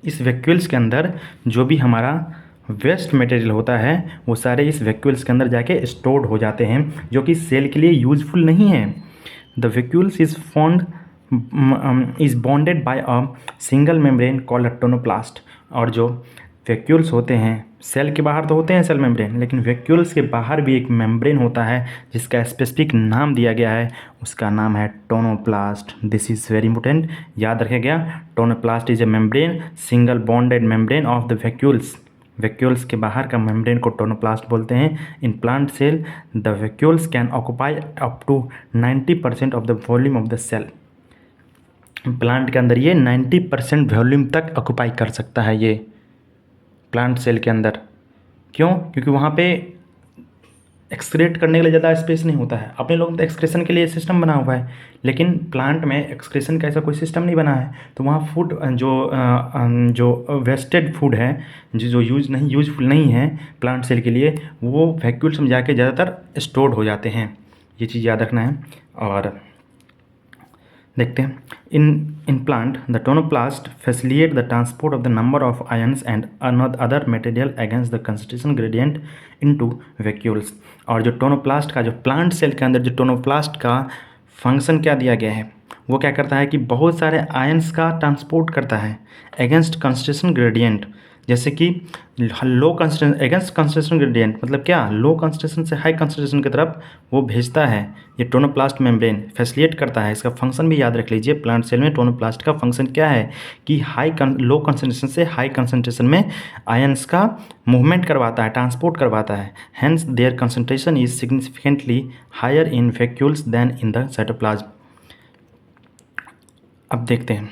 इस वैक्यूल्स के अंदर जो भी हमारा वेस्ट मटेरियल होता है वो सारे इस वैक्यूल्स के अंदर जाके स्टोर्ड हो जाते हैं, जो कि सेल के लिए यूजफुल नहीं है। The vacuoles is bonded by a single membrane called tonoplast. और जो वैक्यूल्स होते हैं, सेल के बाहर तो होते हैं सेल मेम्ब्रेन, लेकिन वैक्यूल्स के बाहर भी एक मेम्ब्रेन होता है जिसका स्पेसिफिक नाम दिया गया है, उसका नाम है tonoplast. This is very important, याद रखेगा। Tonoplast is a membrane, single bonded membrane of the vacuoles. Vacuoles के बाहर का मेम्ब्रेन को टोनोप्लास्ट बोलते हैं। In plant cell the vacuoles can occupy up to 90% of the volume of the cell. Plant के अंदर ये 90% वॉल्यूम तक ऑक्यूपाई कर सकता है ये प्लांट सेल के अंदर। क्यों? क्योंकि वहाँ पे एक्सक्रेट करने के लिए ज़्यादा स्पेस नहीं होता है। अपने लोग तो एक्सक्रेशन के लिए सिस्टम बना हुआ है, लेकिन प्लांट में एक्सक्रेशन का ऐसा कोई सिस्टम नहीं बना है। तो वहाँ फूड जो वेस्टेड फूड है, जो यूजफुल नहीं है प्लांट सेल के लिए, वो वैक्यूल्स में जाके ज़्यादातर स्टोर्ड हो जाते हैं। ये चीज़ याद रखना है। और देखते हैं, in plant the tonoplast facilitate the transport of the number of ions and other material against the concentration gradient into vacuoles. और जो टोनोप्लास्ट का, जो प्लांट सेल के अंदर जो टोनोप्लास्ट का फंक्शन क्या दिया गया है, वो क्या करता है कि बहुत सारे आयन्स का ट्रांसपोर्ट करता है अगेंस्ट कंसंट्रेशन ग्रेडियंट। जैसे कि low concentration, against concentration gradient मतलब क्या, लो कंसंट्रेशन से हाई कंसंट्रेशन की तरफ वो भेजता है। ये टोनोप्लास्ट मेम्ब्रेन फैसिलिटेट करता है। इसका फंक्शन भी याद रख लीजिए। प्लांट सेल में टोनोप्लास्ट का फंक्शन क्या है कि लो कंसंट्रेशन से हाई कंसंट्रेशन में आयन्स का मूवमेंट करवाता है, ट्रांसपोर्ट करवाता है। Hence their concentration is significantly higher in vacuoles than in the cytoplasm. अब देखते हैं,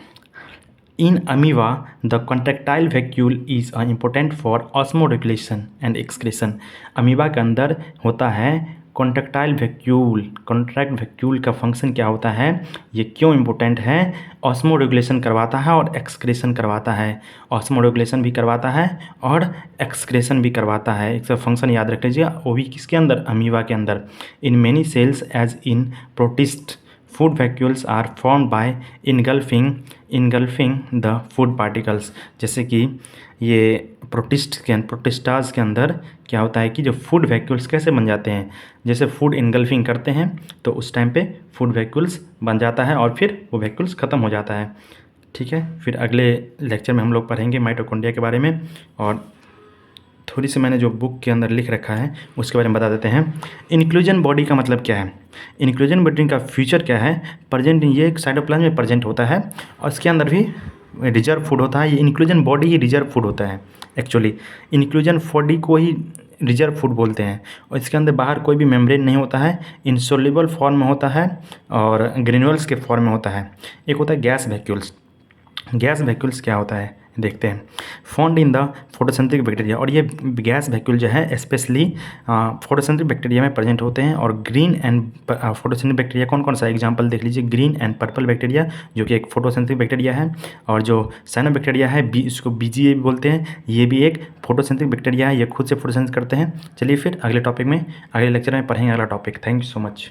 in amoeba the contractile vacuole is important for osmoregulation and excretion. Amoeba के अंदर होता है कॉन्ट्रैक्टाइल वैक्यूल। कॉन्ट्रैक्ट वैक्यूल का फंक्शन क्या होता है, ये क्यों इम्पोर्टेंट है? ऑस्मो रेगुलेशन करवाता है और एक्सक्रेशन करवाता है। ऑस्मो रेगुलेशन भी करवाता है और एक्सक्रेशन भी करवाता है। इसका फंक्शन याद रख लीजिए, वो भी किसके अंदर, अमीबा के अंदर। In many cells as in protist food vacuoles are form by engulfing the food particles. जैसे कि ये प्रोटिस्टाज के अंदर क्या होता है कि जो फूड वैक्यूल्स कैसे बन जाते हैं, जैसे फूड इनगल्फिंग करते हैं तो उस टाइम पे फूड वैक्यूल्स बन जाता है और फिर वो वैक्यूल्स ख़त्म हो जाता है। ठीक है, फिर अगले लेक्चर में हम लोग पढ़ेंगे माइटोकॉन्ड्रिया के बारे में, और थोड़ी सी मैंने जो बुक के अंदर लिख रखा है उसके बारे में बता देते हैं। इंक्लूजन बॉडी का मतलब क्या है, इंक्लूजन बॉडी का फ्यूचर क्या है। प्रेजेंट ये एक साइटोप्लाज्म में प्रेजेंट होता है और इसके अंदर भी रिजर्व फूड होता है। ये इंक्लूजन बॉडी ही रिजर्व फूड होता है। एक्चुअली इंक्लूजन बॉडी को ही रिजर्व फूड बोलते हैं, और इसके अंदर बाहर कोई भी मेम्ब्रेन नहीं होता है, इनसोल्युबल फॉर्म में होता है और ग्रेन्युल्स के फॉर्म में होता है। एक होता है गैस वैक्यूल्स। गैस वैक्यूल्स क्या होता है देखते हैं। Found in the photosynthetic bacteria, और ये गैस वैक्यूल जो है स्पेशली फोटोसिंथेटिक बैक्टीरिया में प्रेजेंट होते हैं। और ग्रीन एंड फोटोसिंथेटिक बैक्टीरिया कौन कौन सा, एग्जांपल देख लीजिए, ग्रीन एंड पर्पल बैक्टीरिया जो कि एक फोटोसिंथेटिक बैक्टीरिया है, और जो साइनो बैक्टीरिया है इसको बीजीए भी बोलते हैं, ये भी एक फोटोसिंथेटिक बैक्टीरिया है, ये खुद से फोटोसिंथेसिस करते हैं। चलिए फिर अगले टॉपिक में, अगले लेक्चर में पढ़ेंगे अगला topic. Thank you so much.